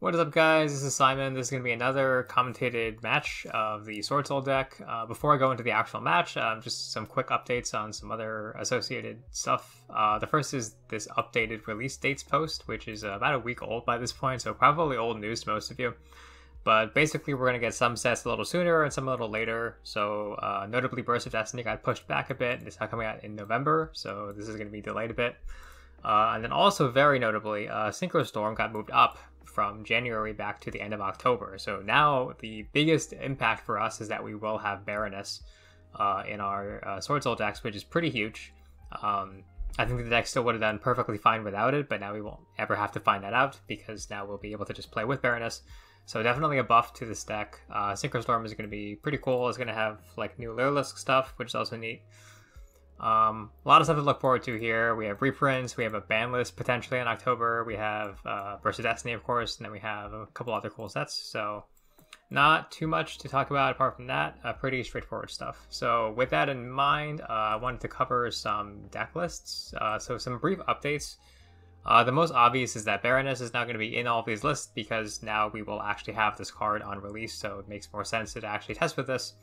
What is up, guys? This is Simon. This is going to be another commentated match of the Swordsoul deck. Before I go into the actual match, just some quick updates on some other associated stuff. The first is this updated release dates post, which is about a week old by this point, so probably old news to most of you. But basically, we're going to get some sets a little sooner and some a little later. So notably, Burst of Destiny got pushed back a bit. It's not coming out in November, so this is going to be delayed a bit. And then also, very notably, Synchro Storm got moved up from January back to the end of October. So now the biggest impact for us is that we will have Baroness in our Swordsoul decks, which is pretty huge. I think the deck still would have done perfectly fine without it, but now we won't ever have to find that out because now we'll be able to just play with Baroness. So definitely a buff to this deck. Synchro Storm is going to be pretty cool. It's going to have like new Lyrilisk stuff, which is also neat. A lot of stuff to look forward to here. We have reprints, we have a ban list potentially in October, we have Burst of Destiny, of course, and then we have a couple other cool sets. So not too much to talk about apart from that. Pretty straightforward stuff. So with that in mind, I wanted to cover some deck lists. So some brief updates. The most obvious is that Baroness is now going to be in all of these lists because now we will actually have this card on release, so it makes more sense to actually test with this.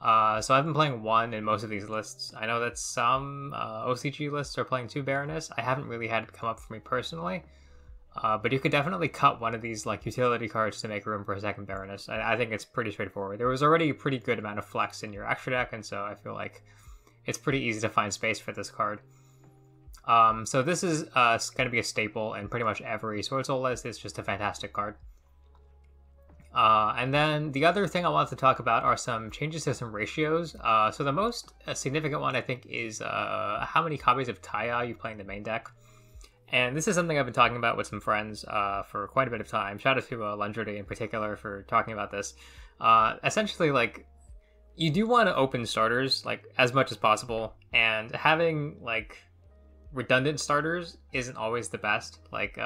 So I've been playing one in most of these lists. I know that some OCG lists are playing two Baroness. I haven't really had it come up for me personally. But you could definitely cut one of these like utility cards to make room for a second Baroness. I think it's pretty straightforward. There was already a pretty good amount of flex in your extra deck, and so I feel like it's pretty easy to find space for this card. So this is going to be a staple in pretty much every Swordsoul list. It's just a fantastic card. And then the other thing I wanted to talk about are some changes to some ratios. So the most significant one, I think, is how many copies of Taya you play in the main deck. And this is something I've been talking about with some friends for quite a bit of time. Shout out to Lundrady in particular for talking about this. Essentially, like, you do want to open starters like as much as possible, and having like redundant starters isn't always the best. Like,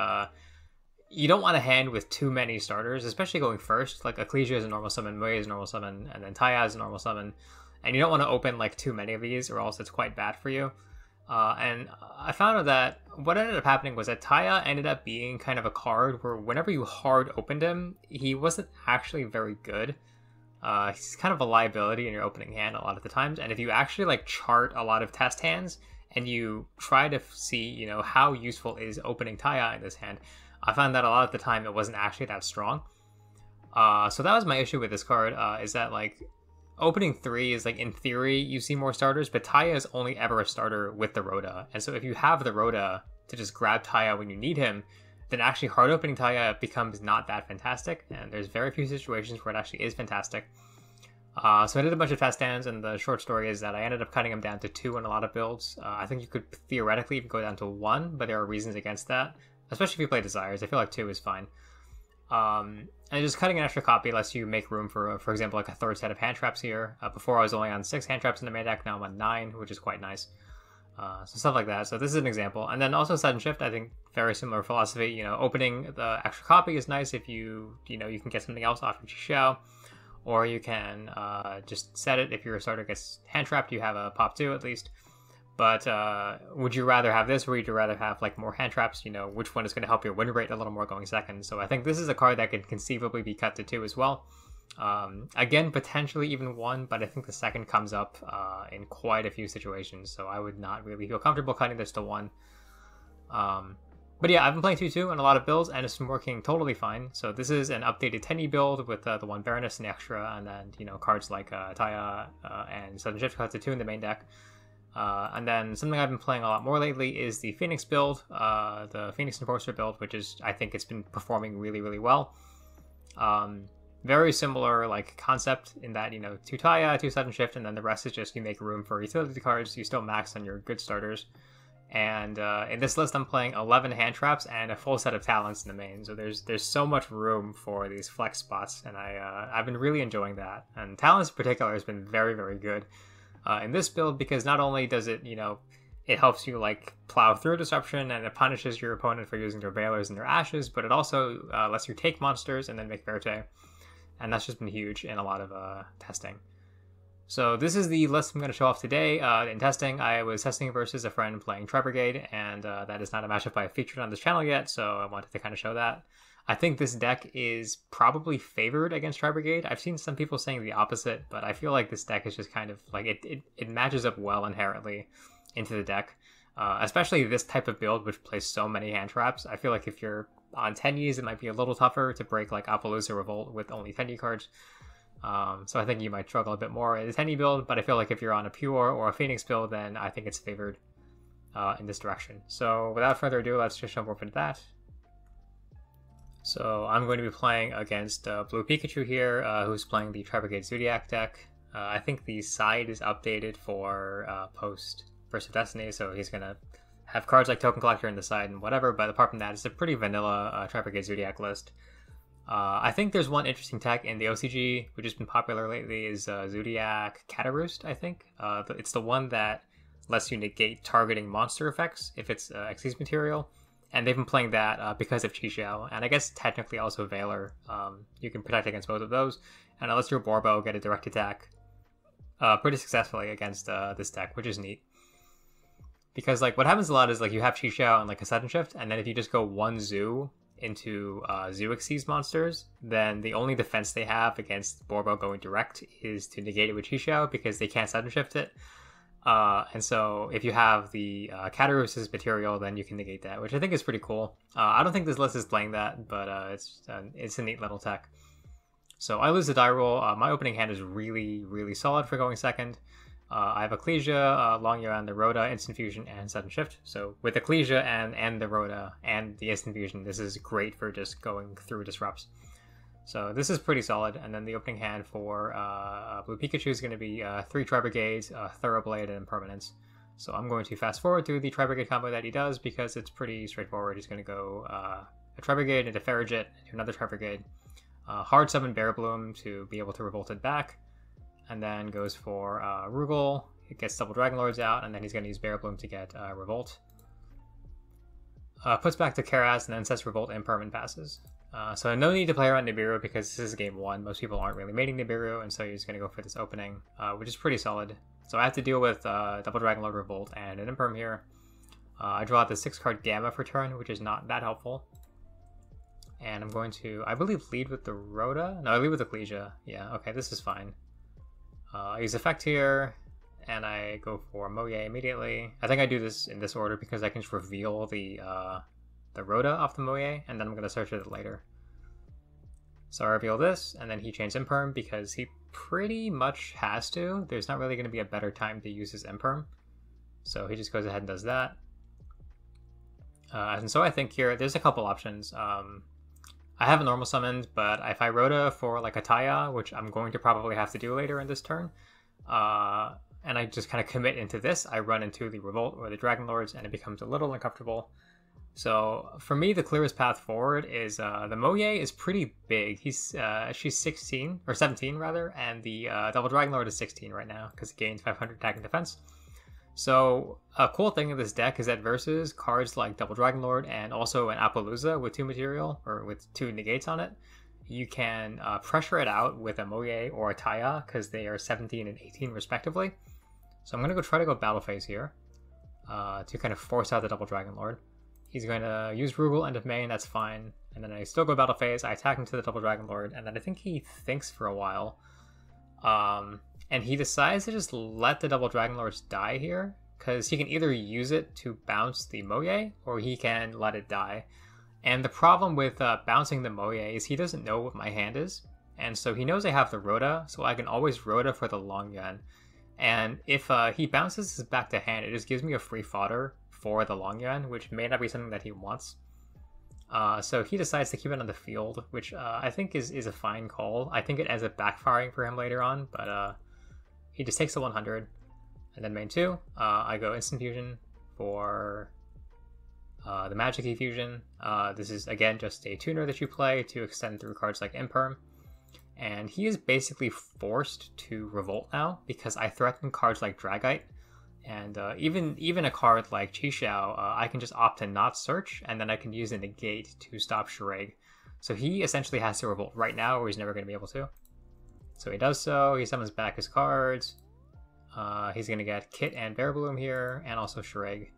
you don't want a hand with too many starters, especially going first. Like, Ecclesia is a normal summon, Moe is a normal summon, and then Taya is a normal summon. And you don't want to open, like, too many of these, or else it's quite bad for you. And I found out that what ended up happening was that Taya ended up being kind of a card where whenever you hard opened him, he wasn't actually very good. He's kind of a liability in your opening hand a lot of the times. And if you actually, like, chart a lot of test hands, and you try to see, you know, how useful is opening Taya in this hand, I found that a lot of the time it wasn't actually that strong. So that was my issue with this card, is that, like, opening 3 is, like, in theory, you see more starters, but Taya is only ever a starter with the Rhoda. And so if you have the Rhoda to just grab Taya when you need him, then actually hard opening Taya becomes not that fantastic, and there's very few situations where it actually is fantastic. So I did a bunch of test stands, and the short story is that I ended up cutting them down to 2 in a lot of builds. I think you could theoretically even go down to 1, but there are reasons against that. Especially if you play Desires, I feel like 2 is fine. And just cutting an extra copy lets you make room for example, like a third set of hand traps here. Before I was only on 6 hand traps in the main deck, now I'm on 9, which is quite nice. So stuff like that. So this is an example. And then also Sudden Shift, I think very similar philosophy. You know, opening the extra copy is nice if you can get something else off your Chishao. Or you can just set it if your starter gets hand trapped, you have a pop 2 at least. But would you rather have this, or would you rather have like more hand traps? You know, which one is going to help your win rate a little more going second? So I think this is a card that could conceivably be cut to 2 as well. Again, potentially even 1, but I think the second comes up in quite a few situations. So I would not really feel comfortable cutting this to 1. But yeah, I've been playing 2-2 on a lot of builds, and it's been working totally fine. So this is an updated 10E build with the 1 Baroness and the extra, and then, you know, cards like Taya and Sudden Shift cut to 2 in the main deck. And then something I've been playing a lot more lately is the Phoenix build, the Phoenix Enforcer build, which is, I think it's been performing really, really well. Very similar, like, concept in that, you know, 2 Taya, 2 Sudden Shift, and then the rest is just you make room for utility cards. You still max on your good starters. And in this list, I'm playing 11 hand traps and a full set of talents in the main. So there's so much room for these flex spots, and I've been really enjoying that. And talents in particular has been very, very good in this build, because not only does it, you know, it helps you like plow through disruption, and it punishes your opponent for using their Veilers and their Ashes, but it also lets you take monsters and then make Verte. And that's just been huge in a lot of testing. So this is the list I'm going to show off today. In testing, I was testing versus a friend playing Tri-Brigade, and that is not a matchup I've featured on this channel yet, so I wanted to kind of show that. I think this deck is probably favored against Tri-Brigade. I've seen some people saying the opposite, but I feel like this deck is just kind of like it matches up well inherently into the deck. Especially this type of build, which plays so many hand traps. I feel like if you're on 10Es, it might be a little tougher to break like Appaloosa Revolt with only 10E cards. So I think you might struggle a bit more in the 10E build, but I feel like if you're on a Pure or a Phoenix build, then I think it's favored in this direction. So without further ado, let's just jump over to that. So I'm going to be playing against Blue Pikachu here, who's playing the Tri-Brigade Zoodiac deck. I think the side is updated for post Burst of Destiny, so he's going to have cards like Token Collector in the side and whatever, but apart from that, it's a pretty vanilla Tri-Brigade Zoodiac list. I think there's one interesting tech in the OCG, which has been popular lately, is Zoodiac Cataroost, I think. It's the one that lets you negate targeting monster effects if it's Xyz material. And they've been playing that because of Chi-Xiao, and I guess technically also Valor. You can protect against both of those, and it lets your Borbo get a direct attack pretty successfully against this deck, which is neat. Because like what happens a lot is like you have Chi-Xiao and like a sudden shift, and then if you just go one Zoo into Zoo Xyz monsters, then the only defense they have against Borbo going direct is to negate it with Chi-Xiao because they can't sudden shift it. And so if you have the Cataroost's material, then you can negate that, which I think is pretty cool. I don't think this list is playing that, but it's a neat little tech. So I lose the die roll. My opening hand is really, really solid for going second. I have Ecclesia, Long Yuan, the Rhoda, Instant Fusion, and Sudden Shift. So with Ecclesia and the Rhoda and the Instant Fusion, this is great for just going through disrupts. So this is pretty solid, and then the opening hand for Blue Pikachu is going to be 3 Tri-Brigades, Thoroughblade, and Impermanence. So I'm going to fast forward through the Tri-Brigade combo that he does because it's pretty straightforward. He's going to go a Tri-Brigade into Ferrojet, into another Tri-Brigade, hard summon Bearbloom to be able to revolt it back, and then goes for Rugal. It gets double Dragon Lords out, and then he's going to use Bearbloom to get Revolt. Puts back to Karaz, and then sets Revolt and Permanent passes. So no need to play around Nibiru because this is game 1. Most people aren't really mating Nibiru, and so you're just going to go for this opening, which is pretty solid. So I have to deal with double Dragon Lord Revolt and an Imperm here. I draw out the 6-card Gamma for turn, which is not that helpful. And I'm going to, I believe, lead with the Rhoda? No, I lead with Ecclesia. Yeah, okay, this is fine. I use Effect here, and I go for Moye immediately. I think I do this in this order because I can just reveal the Rhoda off the Moye, and then I'm going to search it later. So I reveal this, and then he chains Imperm because he pretty much has to. There's not really going to be a better time to use his Imperm. So he just goes ahead and does that. And so I think here, there's a couple options. I have a normal summoned, but if I Rhoda for like a Taya, which I'm going to probably have to do later in this turn, and I just kind of commit into this, I run into the Revolt or the Dragon Lords, and it becomes a little uncomfortable. So for me, the clearest path forward is the Moye is pretty big. She's 16 or 17 rather, and the Double Dragon Lord is 16 right now because it gains 500 attack and defense. So a cool thing in this deck is that versus cards like Double Dragon Lord and also an Appaloosa with 2 material or with 2 negates on it, you can pressure it out with a Moye or a Taya because they are 17 and 18 respectively. So I'm going to try to go Battle Phase here to kind of force out the Double Dragon Lord. He's going to use Rugal, end of main, that's fine. And then I still go Battle Phase, I attack into the Double Dragon Lord, and then I think he thinks for a while. And he decides to just let the Double Dragon Lords die here, because he can either use it to bounce the Moye, or he can let it die. And the problem with bouncing the Moye is he doesn't know what my hand is, and so he knows I have the Rhoda, so I can always Rhoda for the Long Yuan. And if he bounces this back to hand, it just gives me a free fodder for the Long Yuan, which may not be something that he wants. So he decides to keep it on the field, which I think is a fine call. I think it ends up backfiring for him later on, but he just takes the 100. And then main 2, I go Instant Fusion for the Magic Fusion. This is, again, just a tuner that you play to extend through cards like Imperm. And he is basically forced to revolt now because I threaten cards like Dragite. And even a card like Chi-Xiao, I can just opt to not search, and then I can use a negate to stop Shireg. So he essentially has to revolt right now, or he's never going to be able to. So he does so, he summons back his cards. He's going to get Kit and Bearbloom here, and also Shireg.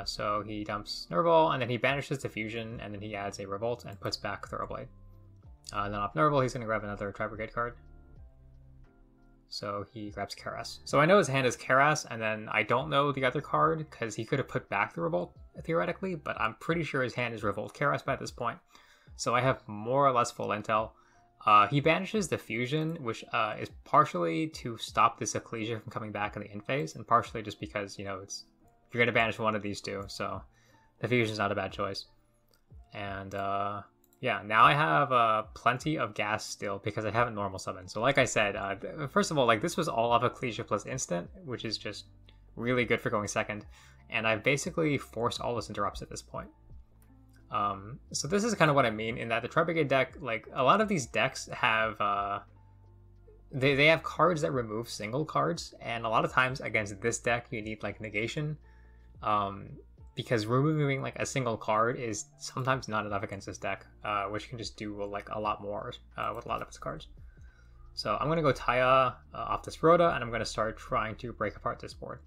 So he dumps Nerval, and then he banishes the Fusion, and then he adds a Revolt and puts back Thoroughblade. Then off Nerval, he's going to grab another Tri-Brigade card. So he grabs Karas. So I know his hand is Karas, and then I don't know the other card, because he could have put back the Revolt, theoretically, but I'm pretty sure his hand is Revolt Karas by this point. So I have more or less full intel. He banishes the Fusion, which is partially to stop this Ecclesia from coming back in the end phase, and partially just because, you know, you're going to banish one of these two, so the Fusion's not a bad choice. And yeah, now I have plenty of gas still because I haven't normal summoned. So like I said, first of all, like this was all off Ecclesia plus instant, which is just really good for going second. And I've basically forced all this interrupts at this point. So this is kind of what I mean in that the Tri-Brigade deck, like a lot of these decks have, they have cards that remove single cards. And a lot of times against this deck, you need like negation. Because removing like a single card is sometimes not enough against this deck, which can just do like a lot more with a lot of its cards. So I'm going to go Taya off this Rhoda, and I'm going to start trying to break apart this board.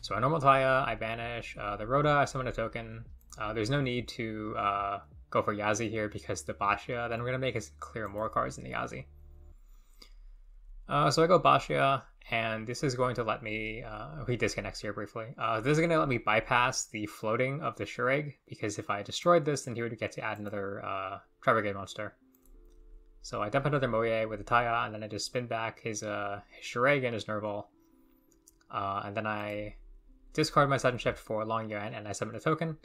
So I normal Taya, I banish the Rhoda, I summon a token. There's no need to go for Yazi here because the Bashia, then I'm going to make us clear more cards than the Yazi. So I go Bashia, and this is going to let me, he disconnects here briefly. This is going to let me bypass the floating of the Shureg, because if I destroyed this, then he would get to add another Tri-Brigade monster. So I dump another Moye with a Taya, and then I just spin back his Shureg and his Nerval. And then I discard my sudden shift for Long Yuan, and I summon a token.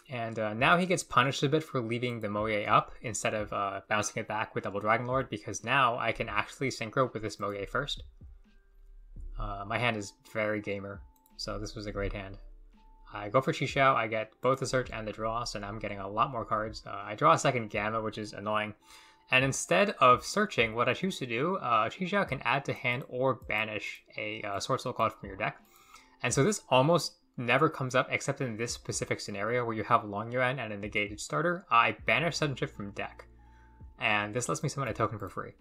And now he gets punished a bit for leaving the Moye up instead of bouncing it back with Double Dragon Lord, because now I can actually synchro with this Moye first. My hand is very gamer, so this was a great hand. I go for Xiao, I get both the search and the draw, so now I'm getting a lot more cards. I draw a second Gamma, which is annoying. And instead of searching, what I choose to do, Xiao can add to hand or banish a Swordsoul card from your deck. And so this almost never comes up except in this specific scenario where you have Long Yuan and a negated starter. I banish Sudden Shift from deck, and this lets me summon a token for free.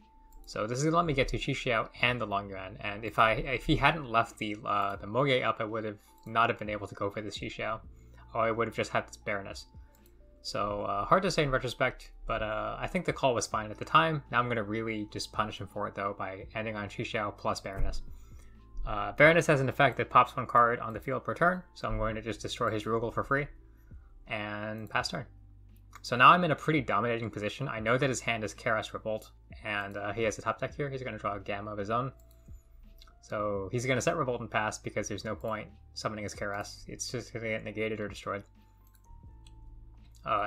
So this is going to let me get to Xiao and the Long Yuan, and if he hadn't left the Moye up, I would have not have been able to go for this Xiao, or I would have just had this Baroness. So hard to say in retrospect, but I think the call was fine at the time. Now I'm going to really just punish him for it though by ending on Xiao plus Baroness. Baroness has an effect that pops one card on the field per turn, so I'm going to just destroy his Rugal for free and pass turn. So now I'm in a pretty dominating position. I know that his hand is Karas Revolt, and he has a top deck here. He's going to draw a Gamma of his own. So he's going to set Revolt and pass because there's no point summoning his Karas. It's just going to get negated or destroyed.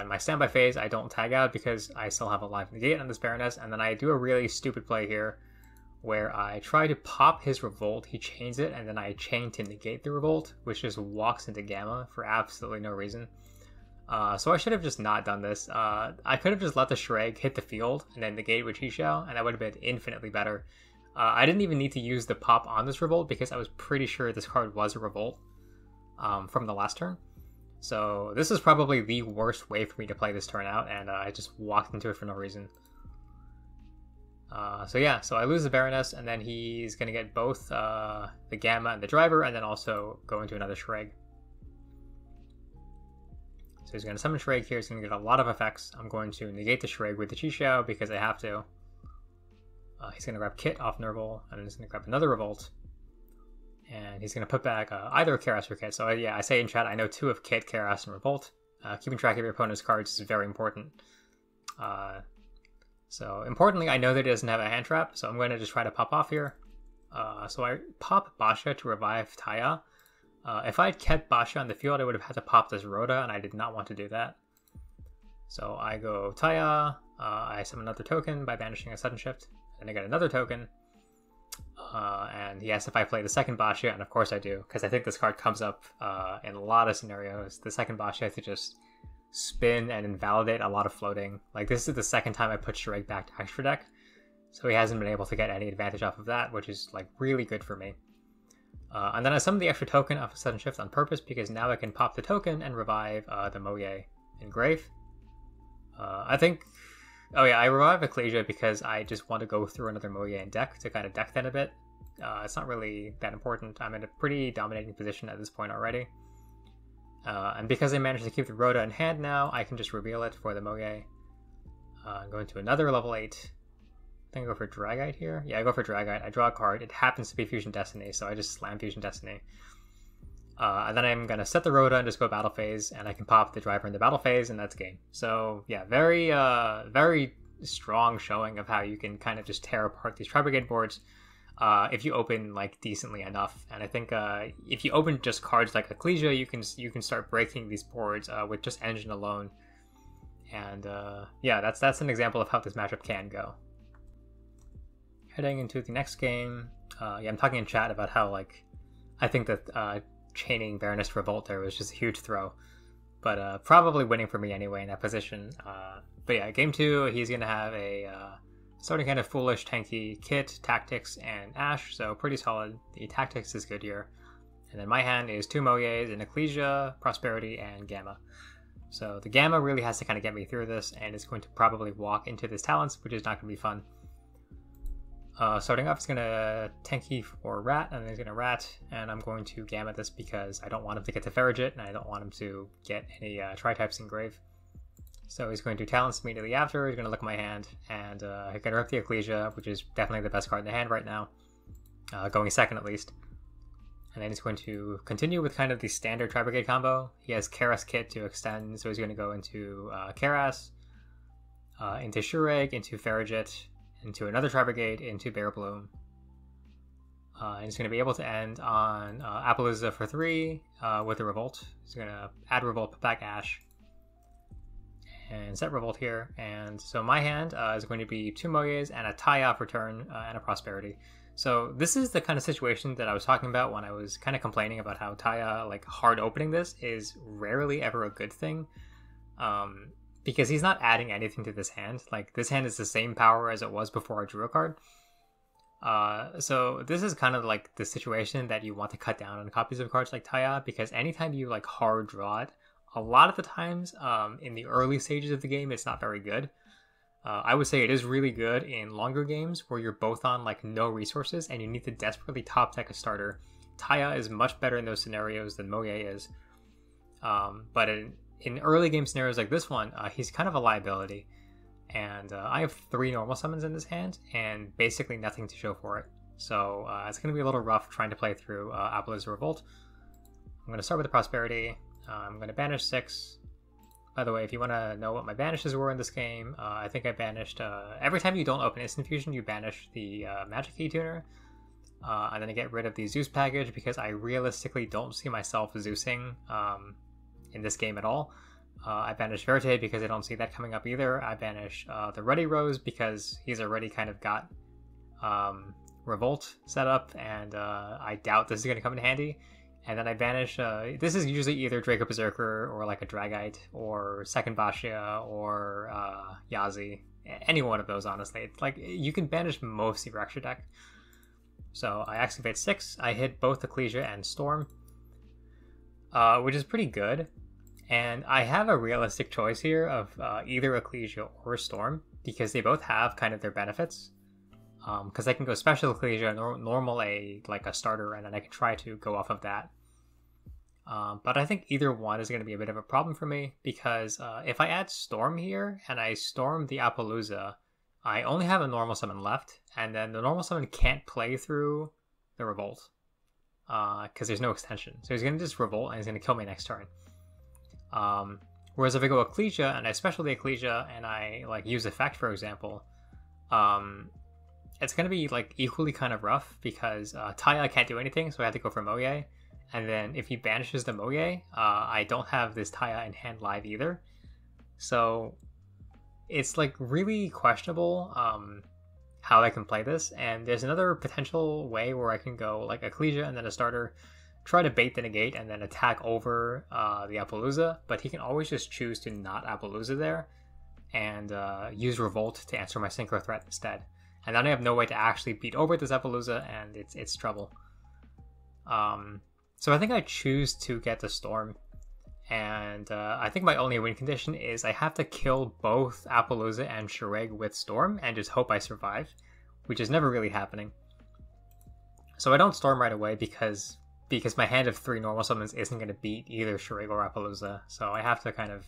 In my standby phase, I don't tag out because I still have a live negate on this Baroness, and then I do a really stupid play here where I try to pop his Revolt, he chains it, and then I chain to negate the Revolt, which just walks into Gamma for absolutely no reason. So I should have just not done this. I could have just let the Shreg hit the field and then negate with Xiao, and that would have been infinitely better. I didn't even need to use the pop on this Revolt because I was pretty sure this card was a Revolt from the last turn. So this is probably the worst way for me to play this turn out, and I just walked into it for no reason. So yeah, so I lose the Baroness, and then he's going to get both the Gamma and the Driver, and then also go into another Shreg. So he's going to summon Shreg here. He's going to get a lot of effects. I'm going to negate the Shreg with the Xiao because I have to. He's going to grab Kit off Nerval, and then he's going to grab another Revolt. And he's going to put back either Karas or Kit. So yeah, I say in chat, I know two of Kit, Karas, and Revolt. Keeping track of your opponent's cards is very important. So importantly, I know that he doesn't have a hand trap, so I'm going to just try to pop off here. So I pop Basha to revive Taya. If I had kept Basha on the field, I would have had to pop this Rhoda, and I did not want to do that. So I go Taya, I summon another token by banishing a sudden shift, and I get another token. And he asks if I play the second Basha, and of course I do, because I think this card comes up in a lot of scenarios. The second Basha to just spin and invalidate a lot of floating. Like, this is the second time I put Shreg back to extra deck, so he hasn't been able to get any advantage off of that, which is like really good for me. And then I summon the extra token off a sudden shift on purpose because now I can pop the token and revive the Moye in Grave. I think, oh yeah, I revive Ecclesia because I just want to go through another Moye in deck to kind of deck that a bit. it's not really that important. I'm in a pretty dominating position at this point already. And because I managed to keep the Rhoda in hand now, I can just reveal it for the Moge. Go into another level 8. I think I go for Dragite here. Yeah, I go for Dragite. I draw a card. It happens to be Fusion Destiny, so I just slam Fusion Destiny. And then I'm going to set the Rhoda and just go Battle Phase, and I can pop the Driver in the Battle Phase, and that's game. So, yeah, very, very strong showing of how you can kind of just tear apart these Tri-Brigade boards if you open, like, decently enough. And I think if you open just cards like Ecclesia, you can start breaking these boards with just Engine alone. And, yeah, that's an example of how this matchup can go. Heading into the next game, yeah, I'm talking in chat about how, like, I think that chaining Baroness to Revolt there was just a huge throw. But probably winning for me anyway in that position. But yeah, game 2, he's going to have a starting kind of foolish, tanky Kit, Tactics, and Ash, so pretty solid. The Tactics is good here. And then my hand is 2 Moyes, an Ecclesia, Prosperity, and Gamma. So the Gamma really has to kind of get me through this, and it's going to probably walk into this Talents, which is not going to be fun. Starting off, it's going to Tanky for Rat, and then he's going to Rat, and I'm going to Gamma this because I don't want him to get to Farragut, and I don't want him to get any Tri-types in Grave. So he's going to Talents immediately after, he's going to look at my hand, and he's going to rip the Ecclesia, which is definitely the best card in the hand right now, going second at least. And then he's going to continue with kind of the standard Tri-Brigade combo. He has Karas Kit to extend, so he's going to go into Karas, into Shureg, into Farragut, into another Tri-Brigade, into Bear Bloom. And he's going to be able to end on Appaloosa for 3 with a Revolt. He's going to add Revolt, put back Ash, and set Revolt here. And so my hand is going to be 2 Moyes and a tie-off return and a Prosperity. So this is the kind of situation that I was talking about when I was kind of complaining about how Taya, like, hard opening this is rarely ever a good thing. Because he's not adding anything to this hand. Like, this hand is the same power as it was before I drew a card. So this is kind of like the situation that you want to cut down on copies of cards like Taya, because anytime you, like, hard draw it, a lot of the times in the early stages of the game, it's not very good. I would say it is really good in longer games where you're both on, like, no resources and you need to desperately top deck a starter. Taya is much better in those scenarios than Moye is. But in early game scenarios like this one, he's kind of a liability. And I have 3 normal summons in this hand and basically nothing to show for it. So it's going to be a little rough trying to play through Appaloosa Revolt. I'm going to start with the Prosperity. I'm going to banish 6. By the way, if you want to know what my banishes were in this game, I think I banished... every time you don't open Instant Fusion, you banish the Magic Key Tuner. And then I get rid of the Zeus package because I realistically don't see myself Zeusing in this game at all. I banish Verte because I don't see that coming up either. I banish the Ruddy Rose because he's already kind of got Revolt set up, and I doubt this is going to come in handy. And then I banish, this is usually either Draco Berserker or like a Dragite or Second Bashia or Yazi. Any one of those, honestly. It's like, you can banish most of your extra deck. So I activate 6, I hit both Ecclesia and Storm, which is pretty good. And I have a realistic choice here of either Ecclesia or Storm, because they both have kind of their benefits. Because I can go Special Ecclesia, normal like a starter, and then I can try to go off of that. But I think either one is going to be a bit of a problem for me, because if I add Storm here, and I Storm the Appaloosa, I only have a normal summon left, and then the normal summon can't play through the Revolt, because there's no extension. So he's going to just Revolt, and he's going to kill me next turn. Whereas if I go Ecclesia, and I Special the Ecclesia, and I like use Effect, for example, it's going to be like equally kind of rough, because Taya can't do anything, so I have to go for Moye. And then if he banishes the Moye, I don't have this Taya in hand live either. So it's like really questionable how I can play this. And there's another potential way where I can go like Ecclesia and then a starter, try to bait the negate and then attack over the Appaloosa, but he can always just choose to not Appaloosa there and use Revolt to answer my Synchro threat instead. And then I have no way to actually beat over this Appaloosa, and it's trouble. So I think I choose to get the Storm, and I think my only win condition is I have to kill both Appaloosa and Shureg with Storm and just hope I survive, which is never really happening. So I don't storm right away because my hand of 3 normal summons isn't going to beat either Shurigo or Appaloosa, so I have to kind of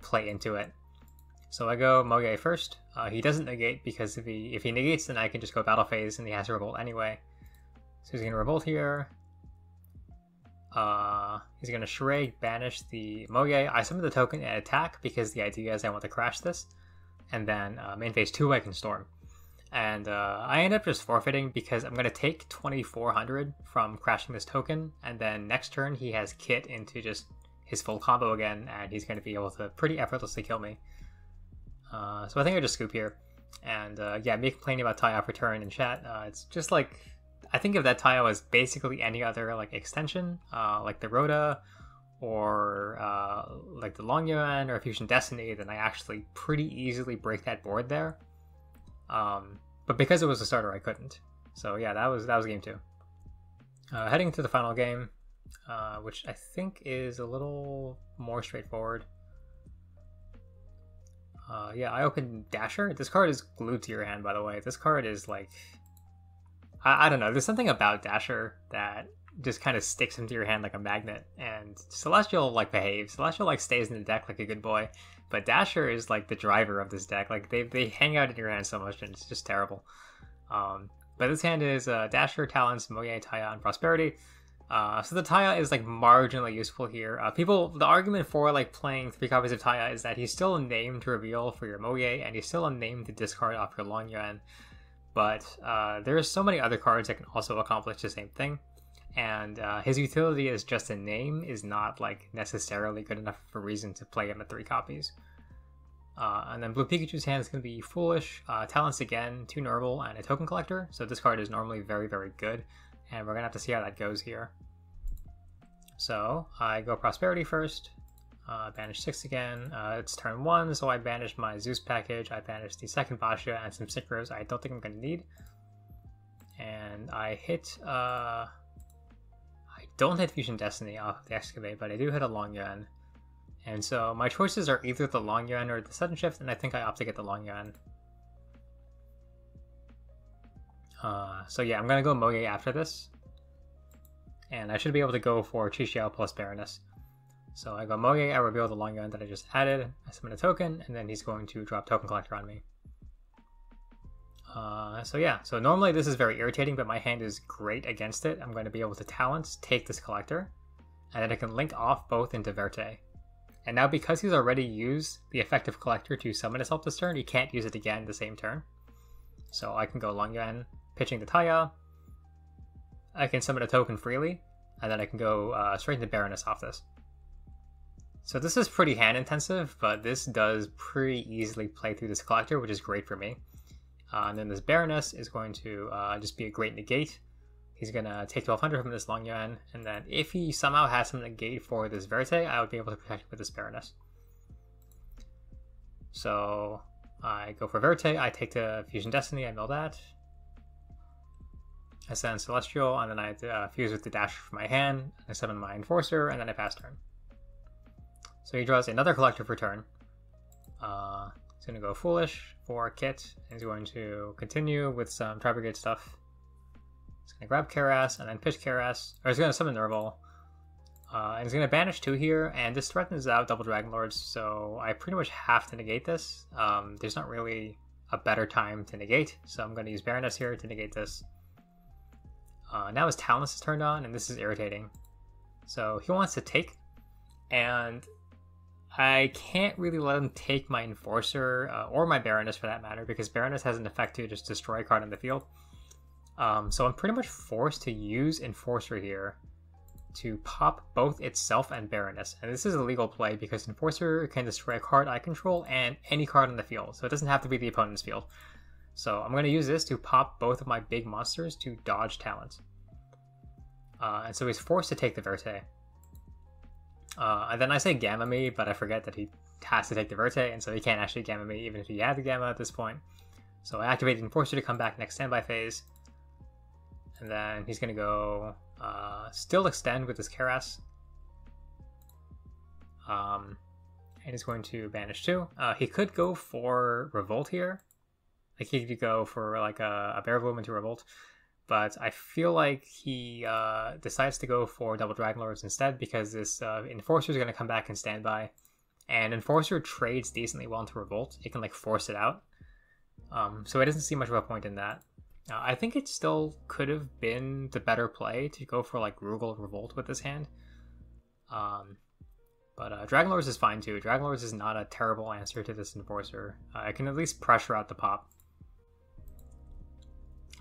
play into it. So I go Moge first. He doesn't negate because if he negates, then I can just go battle phase and he has to revolt anyway. So he's going to revolt here. He's going to Shreg, banish the Moge. I summon the token and attack because the idea is I want to crash this. And then main phase 2 I can storm. And I end up just forfeiting because I'm going to take 2400 from crashing this token. And then next turn he has Kit into just his full combo again. And he's going to be able to pretty effortlessly kill me. So I think I just scoop here. And yeah, me complaining about tie off return in chat. It's just like, I think if that tile was basically any other like extension, like the Rhoda or like the Long Yuan or Fusion Destiny, then I actually pretty easily break that board there. But because it was a starter, I couldn't. So yeah, that was game 2. Heading to the final game, which I think is a little more straightforward. Yeah, I opened Dasher. This card is glued to your hand, by the way. This card is like, I don't know. There's something about Dasher that just kind of sticks into your hand like a magnet. And Celestial like behaves. Celestial like stays in the deck like a good boy. But Dasher is like the driver of this deck. Like they hang out in your hand so much, and it's just terrible. But this hand is Dasher, Talents, Moye, Taya, and Prosperity. So the Taya is like marginally useful here. The argument for like playing 3 copies of Taya is that he's still a name to reveal for your Moye, and he's still a name to discard off your Long Yuan. But there's so many other cards that can also accomplish the same thing. And his utility as just a name is not like necessarily good enough of a reason to play him at 3 copies. And then Blue Pikachu's hand is going to be Foolish, Talents again, 2 Normal, and a Token Collector. So this card is normally very, very good. And we're going to have to see how that goes here. So I go Prosperity first. Banish 6 again. It's turn 1, so I banished my Zeus package. I banished the second Basha and some Synchros I don't think I'm going to need. And I hit... I don't hit Fusion Destiny off of the Excavate, but I do hit a Long Yuan. And so my choices are either the Long Yuan or the Sudden Shift, and I think I opt to get the Long Yuan. So yeah, I'm going to go Moge after this. And I should be able to go for Chixiao plus Baroness. So I go Moge, I reveal the Long Yuan that I just added, I summon a token, and then he's going to drop Token Collector on me. So yeah, so normally this is very irritating, but my hand is great against it. I'm going to be able to Talents, take this Collector, and then I can link off both into Verte. And now because he's already used the effective Collector to summon itself this turn, he can't use it again the same turn. So I can go Long Yuan, pitching the Taya, I can summon a token freely, and then I can go straight into Baroness off this. So this is pretty hand intensive, but this does pretty easily play through this Collector, which is great for me. And then this Baroness is going to just be a great negate. He's going to take 1200 from this Long Yuan, and then if he somehow has some negate for this Verte, I would be able to protect him with this Baroness. So I go for Verte, I take the Fusion Destiny, I mill that. I send Celestial, and then I fuse with the Dash from my hand, I summon my Enforcer, and then I pass turn. So he draws another Collector for turn. He's going to go Foolish for Kit, and he's going to continue with some Tri-Brigade stuff. He's going to grab Karas, and then pitch Karas, or he's going to summon Nerval. And he's going to banish 2 here, and this threatens out Double Dragon Lords, so I pretty much have to negate this. There's not really a better time to negate, so I'm going to use Baroness here to negate this. Now his Talents is turned on, and this is irritating. So he wants to take, and I can't really let him take my Enforcer, or my Baroness for that matter, because Baroness has an effect to just destroy a card on the field. So I'm pretty much forced to use Enforcer here to pop both itself and Baroness. And this is a legal play because Enforcer can destroy a card I control and any card on the field, so it doesn't have to be the opponent's field. So I'm going to use this to pop both of my big monsters to dodge Talents. And so he's forced to take the Verte. And then I say Gamma Me, but I forget that he has to take the Verte, and so he can't actually Gamma Me even if he had the Gamma at this point. So I activate the Enforcer to come back next standby phase. And then he's going to go still extend with this Karas. And he's going to banish 2. He could go for Revolt here. Like he could go for like a Bear Bloom into Revolt. but I feel like he decides to go for double Dragon Lords instead because this Enforcer is going to come back and standby. And Enforcer trades decently well into Revolt. It can like force it out. So it doesn't see much of a point in that. I think it still could have been the better play to go for like Rugal Revolt with this hand. But Dragon Lords is fine too. Dragon Lords is not a terrible answer to this Enforcer. I can at least pressure out the pop.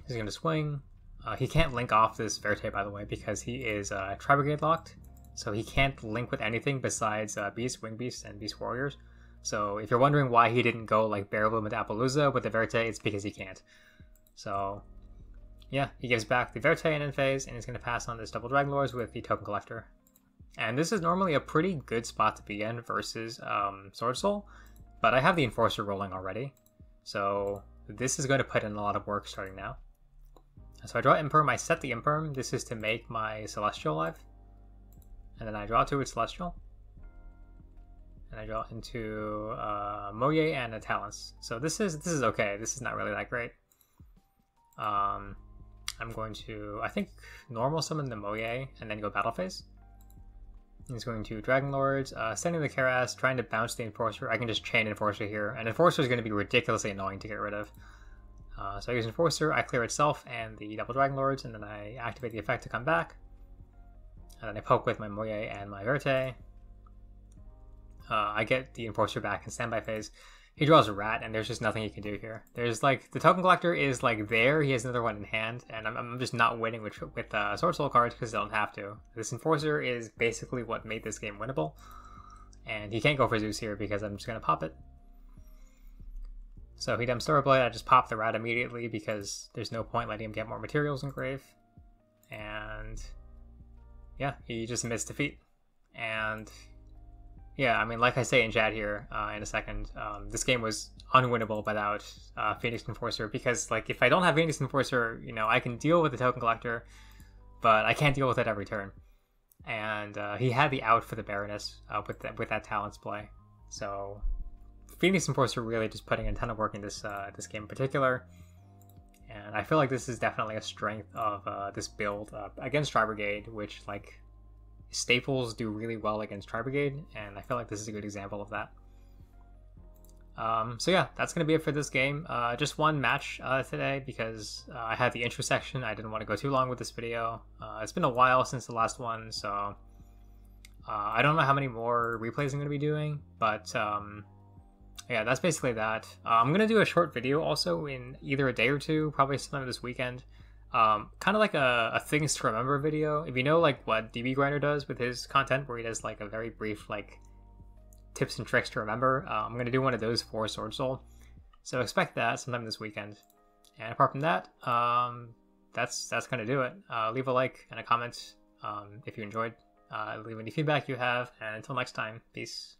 He's going to swing. He can't link off this Verte, by the way, because he is Tri-Brigade locked. So he can't link with anything besides Beast, Wing Beast, and Beast Warriors. So if you're wondering why he didn't go like Barrel with Appaloosa with the Verte, it's because he can't. So yeah, he gives back the Verte in end phase, and he's going to pass on this double Dragon Lords with the Token Collector. And this is normally a pretty good spot to be in versus Swordsoul, but I have the Enforcer rolling already. So this is going to put in a lot of work starting now. So I draw Imperm, I set the Imperm. This is to make my Celestial live. And then I draw to its Celestial. And I draw into Moye and a Talents. So this is okay. This is not really that great. I'm going to, I think, normal summon the Moye and then go battle phase. He's going to Dragon Lords, sending the Karas, trying to bounce the Enforcer. I can just chain Enforcer here. And Enforcer is going to be ridiculously annoying to get rid of. So I use Enforcer, I clear itself and the double Dragon Lords, and then I activate the effect to come back. And then I poke with my Moye and my Verte. I get the Enforcer back in standby phase. He draws a Rat, and there's just nothing he can do here. There's like, the Token Collector is like there, he has another one in hand, and I'm just not winning with Swordsoul cards because I don't have to. This Enforcer is basically what made this game winnable. And he can't go for Zeus here because I'm just going to pop it. So he dumps Storyblade, I just pop the Rat immediately because there's no point letting him get more materials in grave. And yeah, he just missed defeat. And yeah, I mean, like I say in chat here in a second, this game was unwinnable without Phoenix Enforcer because, like, if I don't have Phoenix Enforcer, you know, I can deal with the Token Collector, but I can't deal with it every turn. And he had the out for the Baroness with that Talents play. So Phoenix Enforcer really just putting in a ton of work in this game in particular. And I feel like this is definitely a strength of this build against Tri-Brigade, which, like, staples do really well against Tri-Brigade, and I feel like this is a good example of that. So yeah, that's going to be it for this game. Just one match today because I had the intro section. I didn't want to go too long with this video. It's been a while since the last one, so I don't know how many more replays I'm going to be doing, but yeah, that's basically that. I'm going to do a short video also in either a day or two, probably sometime this weekend. Kind of like a things to remember video. If you know like what DB Grinder does with his content, where he does like a very brief like tips and tricks to remember, I'm going to do one of those for Swordsoul. So expect that sometime this weekend. And apart from that, that's going to do it. Leave a like and a comment if you enjoyed. Leave any feedback you have, and until next time, peace.